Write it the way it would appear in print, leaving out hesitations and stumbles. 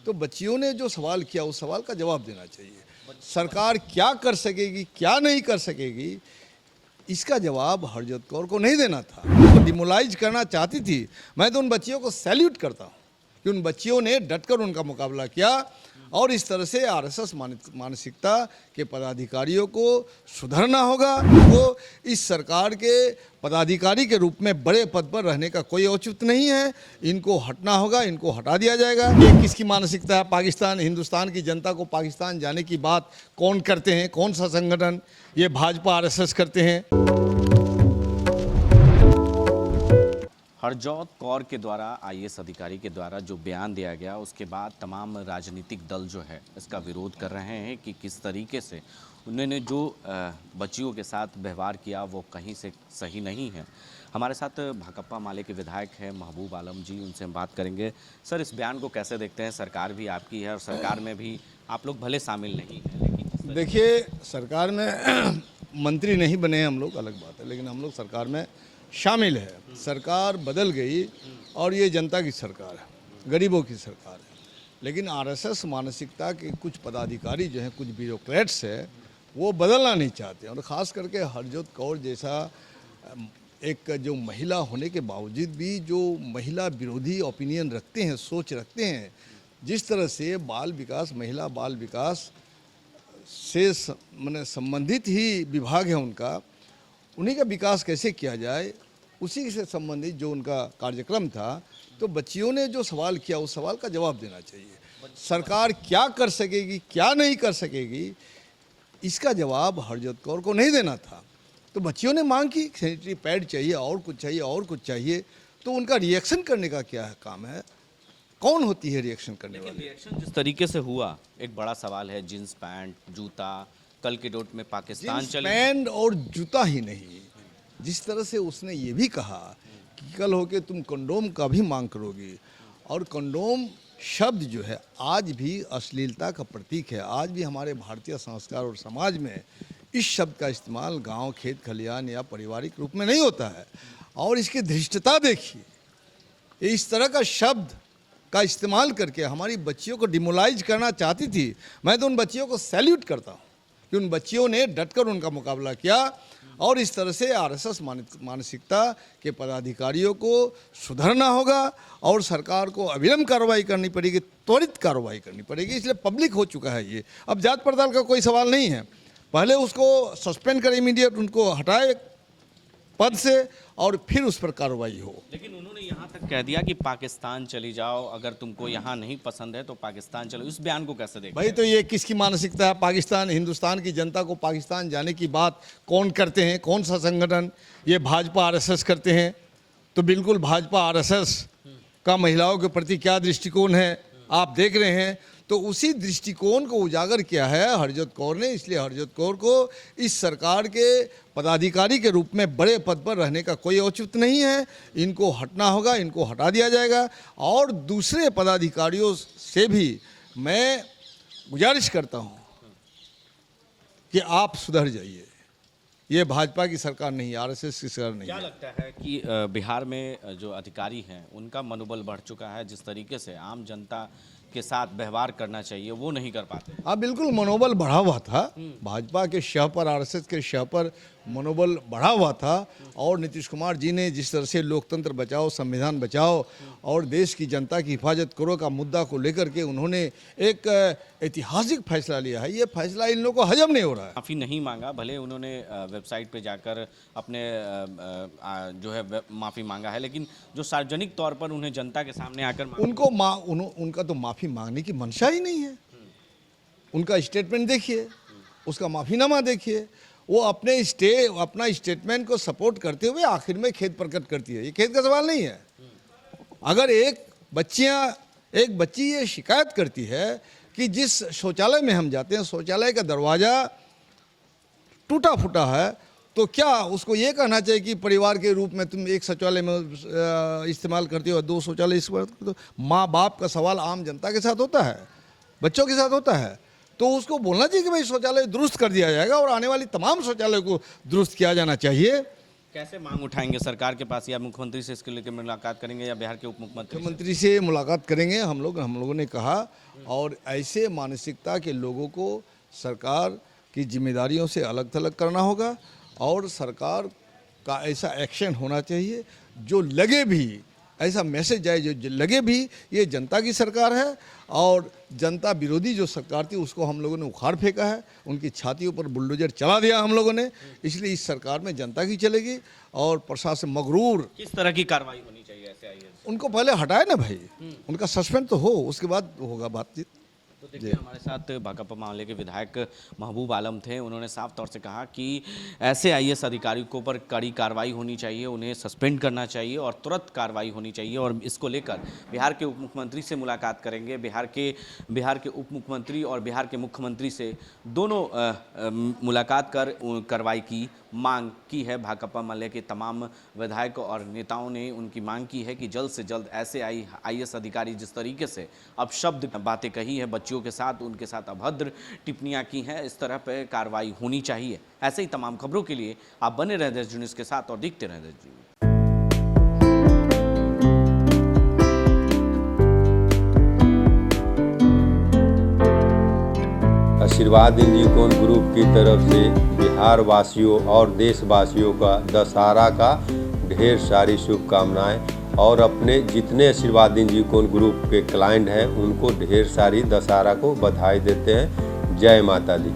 तो बच्चियों ने जो सवाल किया उस सवाल का जवाब देना चाहिए। सरकार क्या कर सकेगी क्या नहीं कर सकेगी इसका जवाब हरजोत कौर को नहीं देना था, वो डिमोलाइज करना चाहती थी। मैं तो उन बच्चियों को सैल्यूट करता हूँ कि उन बच्चियों ने डटकर उनका मुकाबला किया और इस तरह से आरएसएस मानसिकता के पदाधिकारियों को सुधरना होगा। तो इस सरकार के पदाधिकारी के रूप में बड़े पद पर रहने का कोई औचित्य नहीं है, इनको हटना होगा, इनको हटा दिया जाएगा। ये किसकी मानसिकता है? पाकिस्तान, हिंदुस्तान की जनता को पाकिस्तान जाने की बात कौन करते हैं? कौन सा संगठन? ये भाजपा आरएसएस करते हैं। हरजोत कौर के द्वारा आईएएस अधिकारी के द्वारा जो बयान दिया गया उसके बाद तमाम राजनीतिक दल जो है इसका विरोध कर रहे हैं कि किस तरीके से उन्होंने जो बच्चियों के साथ व्यवहार किया वो कहीं से सही नहीं है। हमारे साथ भाकपा माले के विधायक हैं महबूब आलम जी, उनसे हम बात करेंगे। सर, इस बयान को कैसे देखते हैं? सरकार भी आपकी है और सरकार में भी आप लोग भले शामिल नहीं हैं, लेकिन देखिए, सरकार में मंत्री नहीं बने हैं हम लोग, अलग बात है, लेकिन हम लोग सरकार में शामिल है। सरकार बदल गई और ये जनता की सरकार है, गरीबों की सरकार है। लेकिन आरएसएस मानसिकता के कुछ पदाधिकारी जो हैं, कुछ ब्यूरोक्रेट्स हैं, वो बदलना नहीं चाहते। और ख़ास करके हरजोत कौर जैसा एक जो महिला होने के बावजूद भी जो महिला विरोधी ओपिनियन रखते हैं, सोच रखते हैं, जिस तरह से बाल विकास, महिला बाल विकास से संबंधित ही विभाग है उनका, उन्हीं का विकास कैसे किया जाए उसी से संबंधित जो उनका कार्यक्रम था, तो बच्चियों ने जो सवाल किया उस सवाल का जवाब देना चाहिए। सरकार क्या कर सकेगी क्या नहीं कर सकेगी इसका जवाब हरजोत कौर को नहीं देना था। तो बच्चियों ने मांग की सैनिटरी पैड चाहिए और कुछ चाहिए और कुछ चाहिए, तो उनका रिएक्शन करने का क्या है काम है? कौन होती है रिएक्शन करने वाली? रिएक्शन जिस तरीके से हुआ, एक बड़ा सवाल है। जींस पैंट, जूता, कल के डेट में पाकिस्तान चले, पैंट और जूता ही नहीं, जिस तरह से उसने ये भी कहा कि कल होके तुम कंडोम का भी मांग करोगी, और कंडोम शब्द जो है आज भी अश्लीलता का प्रतीक है। आज भी हमारे भारतीय संस्कार और समाज में इस शब्द का इस्तेमाल गांव, खेत खलिहान या पारिवारिक रूप में नहीं होता है। और इसकी धृष्टता देखिए, इस तरह का शब्द का इस्तेमाल करके हमारी बच्चियों को डिमोलाइज करना चाहती थी। मैं तो उन बच्चियों को सैल्यूट करता हूँ कि उन बच्चियों ने डटकर उनका मुकाबला किया और इस तरह से आरएसएस मानसिकता के पदाधिकारियों को सुधरना होगा और सरकार को अविलंब कार्रवाई करनी पड़ेगी, त्वरित कार्रवाई करनी पड़ेगी। इसलिए पब्लिक हो चुका है ये, अब जात पड़ताल का कोई सवाल नहीं है। पहले उसको सस्पेंड करें, इमीडिएट उनको हटाए पद से और फिर उस पर कार्रवाई हो। लेकिन उन्होंने यहाँ तक कह दिया कि पाकिस्तान चली जाओ, अगर तुमको यहाँ नहीं पसंद है तो पाकिस्तान चलो। इस बयान को कैसे देखते भाई, तो ये किसकी मानसिकता है? पाकिस्तान, हिंदुस्तान की जनता को पाकिस्तान जाने की बात कौन करते हैं? कौन सा संगठन? ये भाजपा आरएसएस करते हैं। तो बिल्कुल भाजपा आरएसएस का महिलाओं के प्रति क्या दृष्टिकोण है आप देख रहे हैं। तो उसी दृष्टिकोण को उजागर किया है हरजोत कौर ने। इसलिए हरजोत कौर को इस सरकार के पदाधिकारी के रूप में बड़े पद पर रहने का कोई औचित्य नहीं है, इनको हटना होगा, इनको हटा दिया जाएगा। और दूसरे पदाधिकारियों से भी मैं गुजारिश करता हूं कि आप सुधर जाइए। ये भाजपा की सरकार नहीं, आरएसएस की सरकार नहीं। क्या लगता है कि बिहार में जो अधिकारी हैं उनका मनोबल बढ़ चुका है? जिस तरीके से आम जनता के साथ व्यवहार करना चाहिए वो नहीं कर पाते। हाँ, बिल्कुल मनोबल बढ़ा हुआ था। भाजपा के शह पर, आरएसएस के शह पर मनोबल बढ़ा हुआ था। और नीतीश कुमार जी ने जिस तरह से लोकतंत्र बचाओ, संविधान बचाओ और देश की जनता की हिफाजत करो का मुद्दा को लेकर के उन्होंने एक ऐतिहासिक फैसला लिया है, ये फैसला इन लोगों को हजम नहीं हो रहा है। माफ़ी नहीं मांगा, भले उन्होंने वेबसाइट पे जाकर अपने जो है माफ़ी मांगा है, लेकिन जो सार्वजनिक तौर पर उन्हें जनता के सामने आकर उनका तो माफ़ी मांगने की मंशा ही नहीं है। उनका स्टेटमेंट देखिए, उसका माफ़ीनामा देखिए, वो अपना स्टेटमेंट को सपोर्ट करते हुए आखिर में खेद प्रकट करती है। ये खेद का सवाल नहीं है। अगर एक बच्ची ये शिकायत करती है कि जिस शौचालय में हम जाते हैं शौचालय का दरवाज़ा टूटा फूटा है, तो क्या उसको ये कहना चाहिए कि परिवार के रूप में तुम एक शौचालय में इस्तेमाल करते हो, दो शौचालय इस्तेमाल करते हो? माँ बाप का सवाल आम जनता के साथ होता है, बच्चों के साथ होता है। तो उसको बोलना चाहिए कि भाई शौचालय दुरुस्त कर दिया जाएगा और आने वाली तमाम शौचालय को दुरुस्त किया जाना चाहिए। कैसे मांग उठाएंगे सरकार के पास, या मुख्यमंत्री से इसके लेकर मुलाकात करेंगे, या बिहार के उप मुख्यमंत्री से? मुख्यमंत्री से मुलाकात करेंगे हम लोगों ने कहा, और ऐसे मानसिकता के लोगों को सरकार की जिम्मेदारियों से अलग थलग करना होगा, और सरकार का ऐसा एक्शन होना चाहिए जो लगे भी, ऐसा मैसेज जाए जो लगे भी ये जनता की सरकार है, और जनता विरोधी जो सरकार थी उसको हम लोगों ने उखाड़ फेंका है, उनकी छातियों पर बुलडोजर चला दिया हम लोगों ने। इसलिए इस सरकार में जनता की चलेगी, और प्रशासन मगरूर। किस तरह की कार्रवाई होनी चाहिए ऐसे आईएएस? उनको पहले हटाए ना भाई, उनका सस्पेंड तो हो, उसके बाद होगा बातचीत। तो देखिए, हमारे साथ भाकपा मामले के विधायक महबूब आलम थे। उन्होंने साफ तौर से कहा कि ऐसे आईएएस अधिकारियों के ऊपर कड़ी कार्रवाई होनी चाहिए, उन्हें सस्पेंड करना चाहिए और तुरंत कार्रवाई होनी चाहिए, और इसको लेकर बिहार के उप मुख्यमंत्री से मुलाकात करेंगे। बिहार के उप मुख्यमंत्री और बिहार के मुख्यमंत्री से दोनों मुलाकात कर कार्रवाई की मांग की है। भाकपा मामले के तमाम विधायक और नेताओं ने उनकी मांग की है कि जल्द से जल्द ऐसे आईएएस अधिकारी जिस तरीके से अपशब्द बातें कही है बच्चियों के साथ, उनके साथ अभद्र टिप्पणियां की हैं, इस तरह पर कार्रवाई होनी चाहिए। ऐसे ही तमाम खबरों के लिए आप बने रहें देश न्यूज़ के साथ और देखते रहें देश न्यूज़। आशीर्वाद इंजीनियरिंग ग्रुप की तरफ से बिहार वासियों और देशवासियों का दशहरा का ढेर सारी शुभकामनाएं, और अपने जितने आशीर्वाद इंजीनियरिंग ग्रुप के क्लाइंट हैं उनको ढेर सारी दशहरा को बधाई देते हैं। जय माता दी।